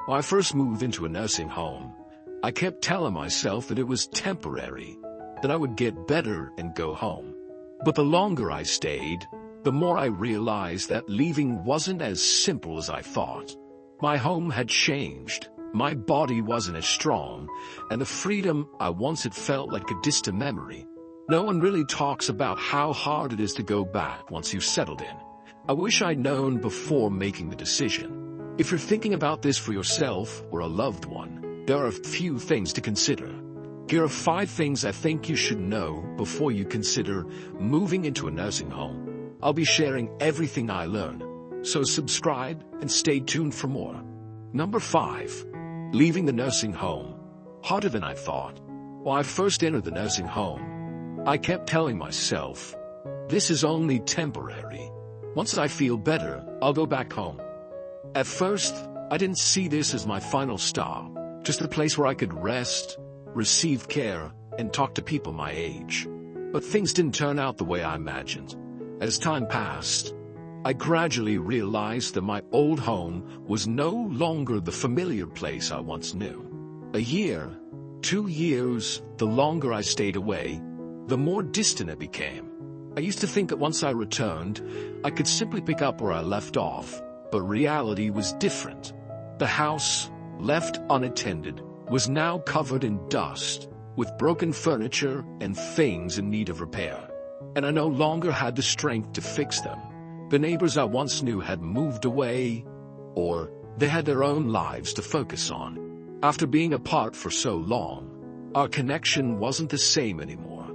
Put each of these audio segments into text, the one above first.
When I first moved into a nursing home, I kept telling myself that it was temporary, that I would get better and go home. But the longer I stayed, the more I realized that leaving wasn't as simple as I thought. My home had changed, my body wasn't as strong, and the freedom I once had felt like a distant memory. No one really talks about how hard it is to go back once you've settled in. I wish I'd known before making the decision. If you're thinking about this for yourself or a loved one, there are a few things to consider. Here are 5 things I think you should know before you consider moving into a nursing home. I'll be sharing everything I learn, so subscribe and stay tuned for more. Number 5. Leaving the nursing home. Harder than I thought. When I first entered the nursing home, I kept telling myself, this is only temporary. Once I feel better, I'll go back home. At first, I didn't see this as my final stop, just a place where I could rest, receive care, and talk to people my age. But things didn't turn out the way I imagined. As time passed, I gradually realized that my old home was no longer the familiar place I once knew. A year, 2 years, the longer I stayed away, the more distant it became. I used to think that once I returned, I could simply pick up where I left off, but reality was different. The house, left unattended, was now covered in dust, with broken furniture and things in need of repair. And I no longer had the strength to fix them. The neighbors I once knew had moved away, or they had their own lives to focus on. After being apart for so long, our connection wasn't the same anymore.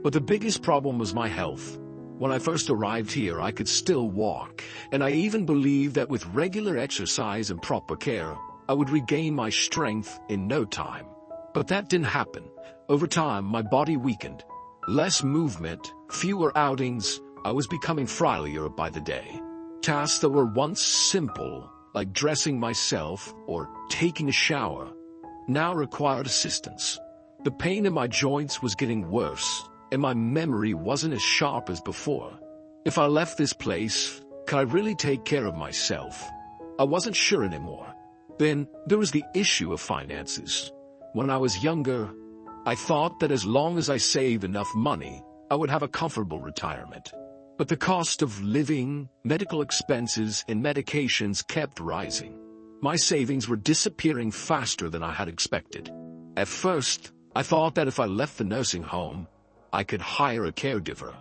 But the biggest problem was my health. When I first arrived here, I could still walk, and I even believed that with regular exercise and proper care, I would regain my strength in no time. But that didn't happen. Over time, my body weakened. Less movement, fewer outings, I was becoming frailer by the day. Tasks that were once simple, like dressing myself or taking a shower, now required assistance. The pain in my joints was getting worse, and my memory wasn't as sharp as before. If I left this place, could I really take care of myself? I wasn't sure anymore. Then there was the issue of finances. When I was younger, I thought that as long as I saved enough money, I would have a comfortable retirement. But the cost of living, medical expenses, and medications kept rising. My savings were disappearing faster than I had expected. At first, I thought that if I left the nursing home, I could hire a caregiver.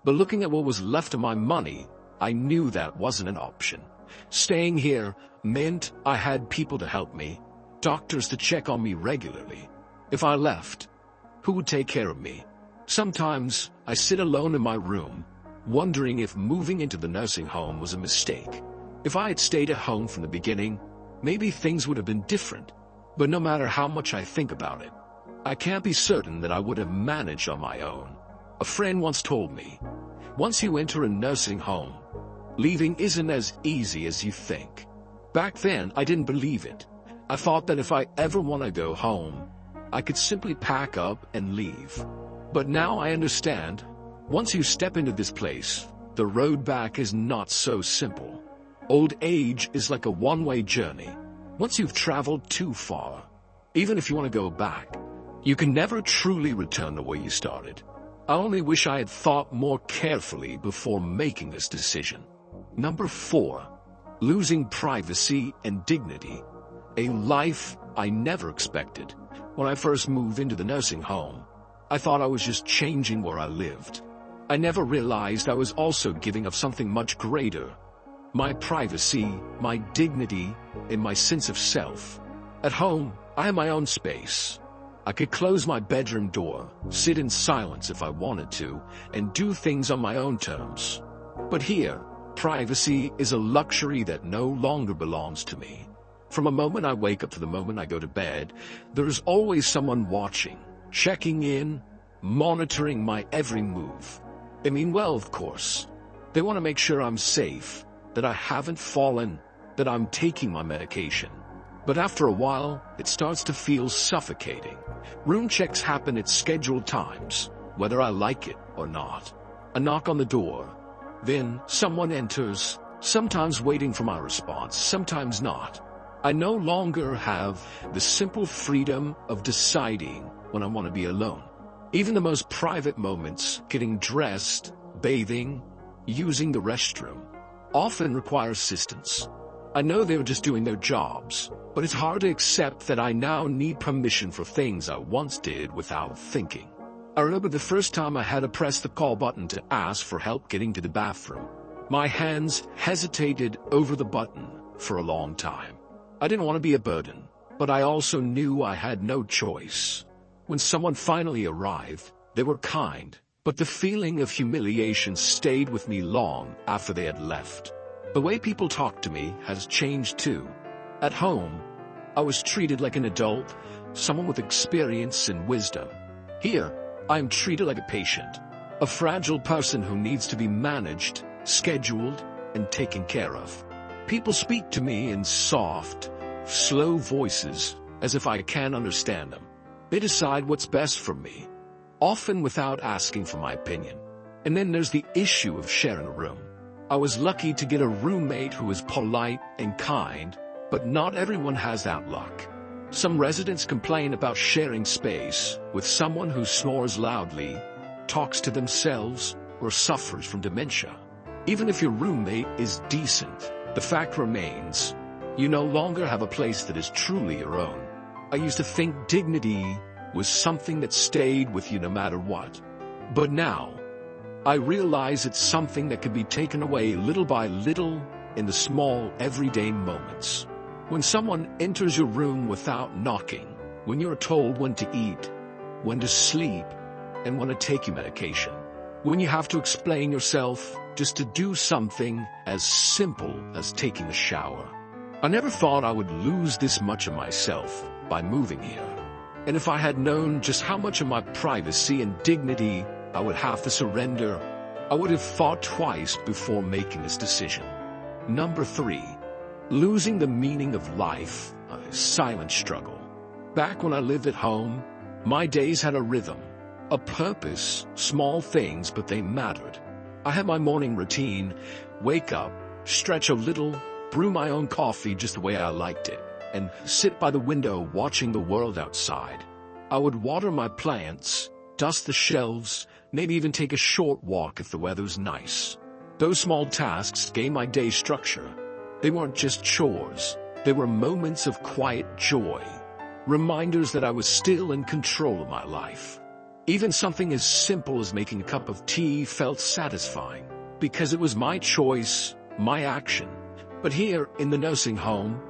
But looking at what was left of my money, I knew that wasn't an option. Staying here meant I had people to help me, doctors to check on me regularly. If I left, who would take care of me? Sometimes I sit alone in my room, wondering if moving into the nursing home was a mistake. If I had stayed at home from the beginning, maybe things would have been different. But no matter how much I think about it, I can't be certain that I would have managed on my own. A friend once told me, once you enter a nursing home, leaving isn't as easy as you think. Back then, I didn't believe it. I thought that if I ever want to go home, I could simply pack up and leave. But now I understand, once you step into this place, the road back is not so simple. Old age is like a one-way journey. Once you've traveled too far, even if you want to go back, you can never truly return to where you started. I only wish I had thought more carefully before making this decision. Number 4. Losing privacy and dignity. A life I never expected. When I first moved into the nursing home, I thought I was just changing where I lived. I never realized I was also giving up something much greater. My privacy, my dignity, and my sense of self. At home, I had my own space. I could close my bedroom door, sit in silence if I wanted to, and do things on my own terms. But here, privacy is a luxury that no longer belongs to me. From the moment I wake up to the moment I go to bed, there is always someone watching, checking in, monitoring my every move. They mean well, of course. They want to make sure I'm safe, that I haven't fallen, that I'm taking my medication. But after a while, it starts to feel suffocating. Room checks happen at scheduled times, whether I like it or not. A knock on the door. Then someone enters, sometimes waiting for my response, sometimes not. I no longer have the simple freedom of deciding when I want to be alone. Even the most private moments, getting dressed, bathing, using the restroom, often require assistance. I know they're just doing their jobs, but it's hard to accept that I now need permission for things I once did without thinking. I remember the first time I had to press the call button to ask for help getting to the bathroom. My hands hesitated over the button for a long time. I didn't want to be a burden, but I also knew I had no choice. When someone finally arrived, they were kind, but the feeling of humiliation stayed with me long after they had left. The way people talk to me has changed too. At home, I was treated like an adult, someone with experience and wisdom. Here, I am treated like a patient, a fragile person who needs to be managed, scheduled, and taken care of. People speak to me in soft, slow voices, as if I can't understand them. They decide what's best for me, often without asking for my opinion. And then there's the issue of sharing a room. I was lucky to get a roommate who was polite and kind, but not everyone has that luck. Some residents complain about sharing space with someone who snores loudly, talks to themselves, or suffers from dementia. Even if your roommate is decent, the fact remains, you no longer have a place that is truly your own. I used to think dignity was something that stayed with you no matter what. But now, I realize it's something that can be taken away little by little in the small, everyday moments. When someone enters your room without knocking, when you're told when to eat, when to sleep, and when to take your medication. When you have to explain yourself just to do something as simple as taking a shower. I never thought I would lose this much of myself by moving here. And if I had known just how much of my privacy and dignity I would have to surrender, I would have thought twice before making this decision. Number 3. Losing the meaning of life, a silent struggle. Back when I lived at home, my days had a rhythm, a purpose, small things, but they mattered. I had my morning routine, wake up, stretch a little, brew my own coffee just the way I liked it, and sit by the window watching the world outside. I would water my plants, dust the shelves, maybe even take a short walk if the weather's nice. Those small tasks gave my day structure. They weren't just chores, they were moments of quiet joy, reminders that I was still in control of my life. Even something as simple as making a cup of tea felt satisfying, because it was my choice, my action. But here, in the nursing home,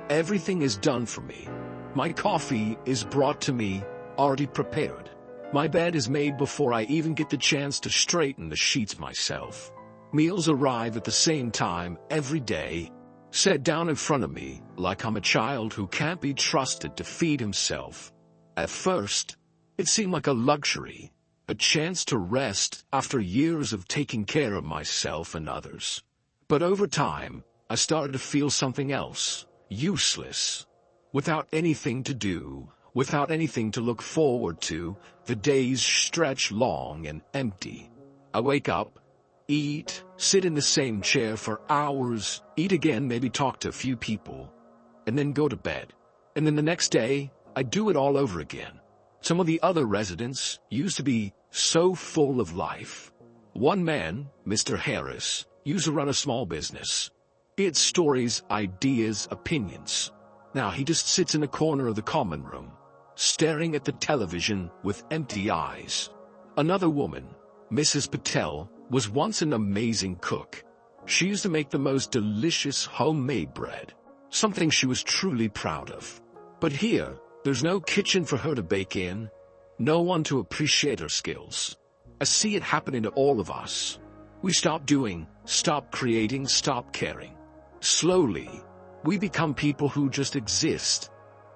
everything is done for me. My coffee is brought to me, already prepared. My bed is made before I even get the chance to straighten the sheets myself. Meals arrive at the same time every day, set down in front of me like I'm a child who can't be trusted to feed himself. At first, it seemed like a luxury, a chance to rest after years of taking care of myself and others. But over time, I started to feel something else, useless. Without anything to do, without anything to look forward to, the days stretch long and empty. I wake up, eat, sit in the same chair for hours, eat again, maybe talk to a few people, and then go to bed. And then the next day, I do it all over again. Some of the other residents used to be so full of life. One man, Mr. Harris, used to run a small business. He had stories, ideas, opinions. Now he just sits in a corner of the common room, staring at the television with empty eyes. Another woman, Mrs. Patel, was once an amazing cook. She used to make the most delicious homemade bread, something she was truly proud of. But here, there's no kitchen for her to bake in, no one to appreciate her skills. I see it happening to all of us. We stop doing, stop creating, stop caring. Slowly, we become people who just exist,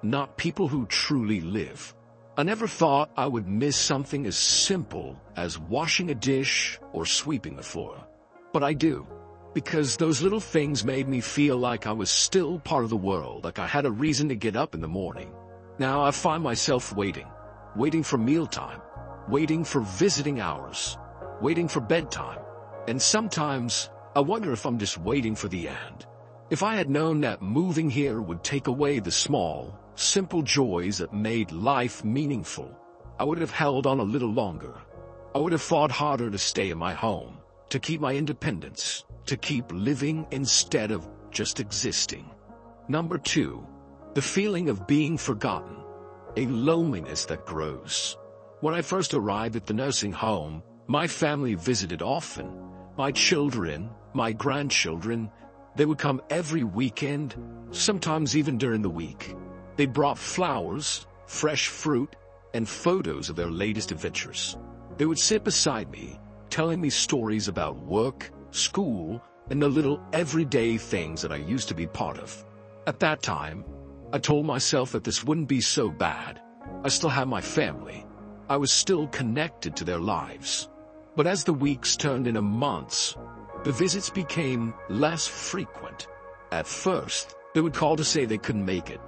not people who truly live. I never thought I would miss something as simple as washing a dish or sweeping the floor. But I do, because those little things made me feel like I was still part of the world, like I had a reason to get up in the morning. Now I find myself waiting for mealtime, waiting for visiting hours, waiting for bedtime. And sometimes I wonder if I'm just waiting for the end. If I had known that moving here would take away the small, simple joys that made life meaningful, I would have held on a little longer. I would have fought harder to stay in my home, to keep my independence, to keep living instead of just existing. Number 2, the feeling of being forgotten, a loneliness that grows. When I first arrived at the nursing home, my family visited often. My children, my grandchildren, they would come every weekend, sometimes even during the week. They brought flowers, fresh fruit, and photos of their latest adventures. They would sit beside me, telling me stories about work, school, and the little everyday things that I used to be part of. At that time, I told myself that this wouldn't be so bad. I still had my family. I was still connected to their lives. But as the weeks turned into months, the visits became less frequent. At first, they would call to say they couldn't make it.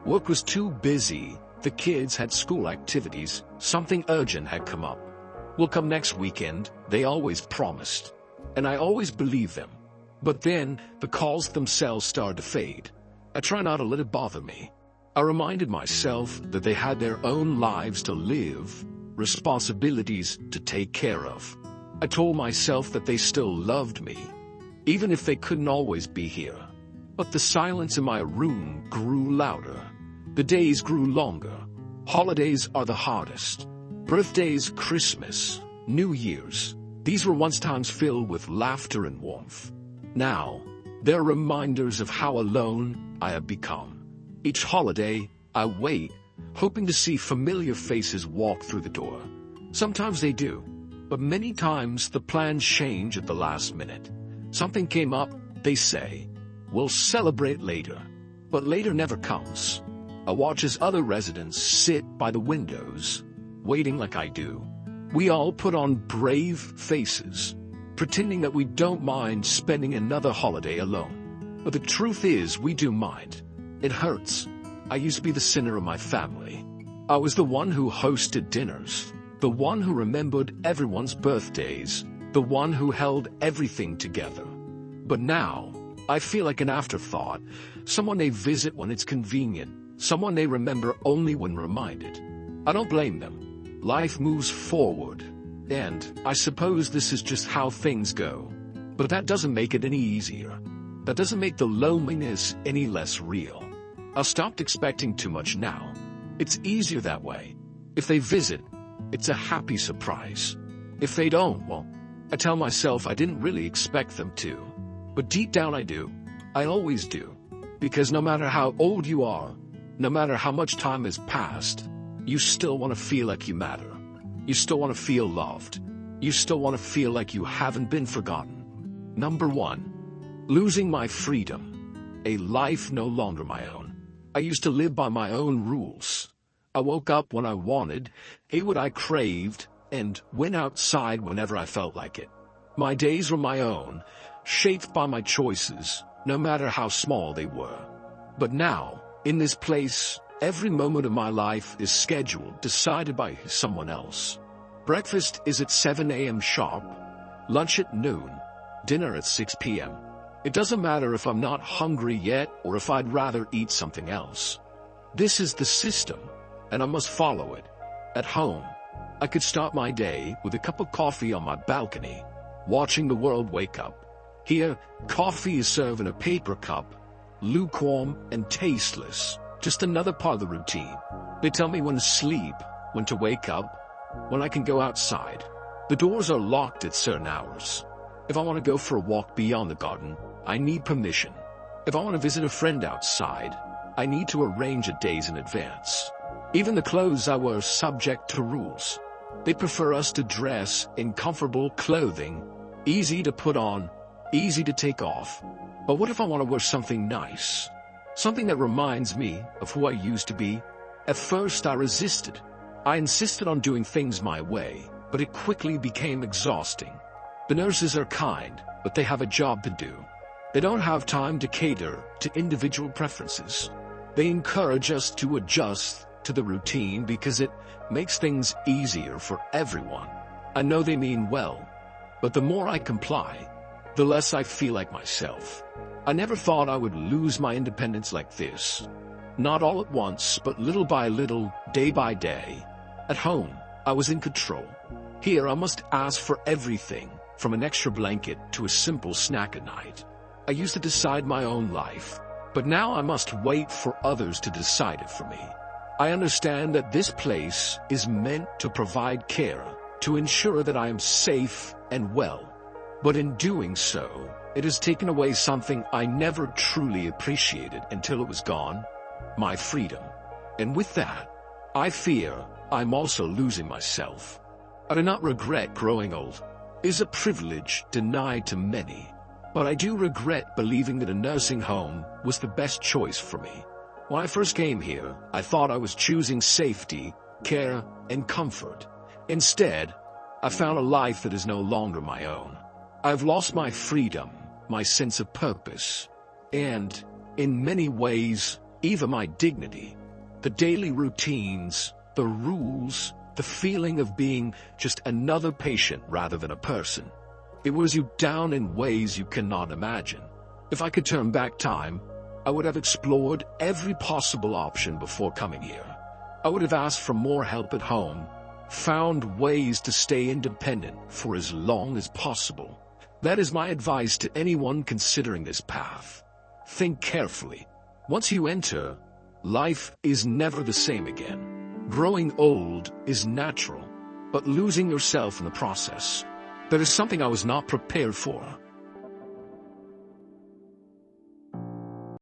Work was too busy, the kids had school activities, something urgent had come up. We'll come next weekend, they always promised. And I always believed them. But then, the calls themselves started to fade. I try not to let it bother me. I reminded myself that they had their own lives to live, responsibilities to take care of. I told myself that they still loved me, even if they couldn't always be here. But the silence in my room grew louder. The days grew longer. Holidays are the hardest. Birthdays, Christmas, New Year's. These were once times filled with laughter and warmth. Now, they're reminders of how alone I have become. Each holiday, I wait, hoping to see familiar faces walk through the door. Sometimes they do, but many times the plans change at the last minute. Something came up, they say, we'll celebrate later. But later never comes. I watch as other residents sit by the windows, waiting like I do. We all put on brave faces, pretending that we don't mind spending another holiday alone. But the truth is, we do mind. It hurts. I used to be the center of my family. I was the one who hosted dinners, the one who remembered everyone's birthdays, the one who held everything together. But now, I feel like an afterthought, someone they visit when it's convenient, someone they remember only when reminded. I don't blame them. Life moves forward, and I suppose this is just how things go. But that doesn't make it any easier. That doesn't make the loneliness any less real. I've stopped expecting too much now. It's easier that way. If they visit, it's a happy surprise. If they don't, well, I tell myself I didn't really expect them to. But deep down I do. I always do. Because no matter how old you are, no matter how much time has passed, you still want to feel like you matter. You still want to feel loved. You still want to feel like you haven't been forgotten. Number 1, losing my freedom. A life no longer my own. I used to live by my own rules. I woke up when I wanted, ate what I craved, and went outside whenever I felt like it. My days were my own, shaped by my choices, no matter how small they were. But now, in this place, every moment of my life is scheduled, decided by someone else. Breakfast is at 7 a.m. sharp, lunch at noon, dinner at 6 p.m. It doesn't matter if I'm not hungry yet or if I'd rather eat something else. This is the system, and I must follow it. At home, I could start my day with a cup of coffee on my balcony, watching the world wake up. Here, coffee is served in a paper cup, lukewarm and tasteless, just another part of the routine. They tell me when to sleep, when to wake up, when I can go outside. The doors are locked at certain hours. If I want to go for a walk beyond the garden, I need permission. If I want to visit a friend outside, I need to arrange a days in advance. Even the clothes I wear are subject to rules. They prefer us to dress in comfortable clothing, easy to put on, easy to take off. But what if I want to wear something nice? Something that reminds me of who I used to be? At first I resisted. I insisted on doing things my way, but it quickly became exhausting. The nurses are kind, but they have a job to do. They don't have time to cater to individual preferences. They encourage us to adjust to the routine because it makes things easier for everyone. I know they mean well, but the more I comply, the less I feel like myself. I never thought I would lose my independence like this. Not all at once, but little by little, day by day. At home, I was in control. Here I must ask for everything, from an extra blanket to a simple snack at night. I used to decide my own life, but now I must wait for others to decide it for me. I understand that this place is meant to provide care, to ensure that I am safe and well. But in doing so, it has taken away something I never truly appreciated until it was gone: my freedom. And with that, I fear I'm also losing myself. I do not regret growing old. It is a privilege denied to many. But I do regret believing that a nursing home was the best choice for me. When I first came here, I thought I was choosing safety, care, and comfort. Instead, I found a life that is no longer my own. I've lost my freedom, my sense of purpose, and, in many ways, even my dignity. The daily routines, the rules, the feeling of being just another patient rather than a person. It wears you down in ways you cannot imagine. If I could turn back time, I would have explored every possible option before coming here. I would have asked for more help at home, found ways to stay independent for as long as possible. That is my advice to anyone considering this path. Think carefully. Once you enter, life is never the same again. Growing old is natural, but losing yourself in the process, that is something I was not prepared for.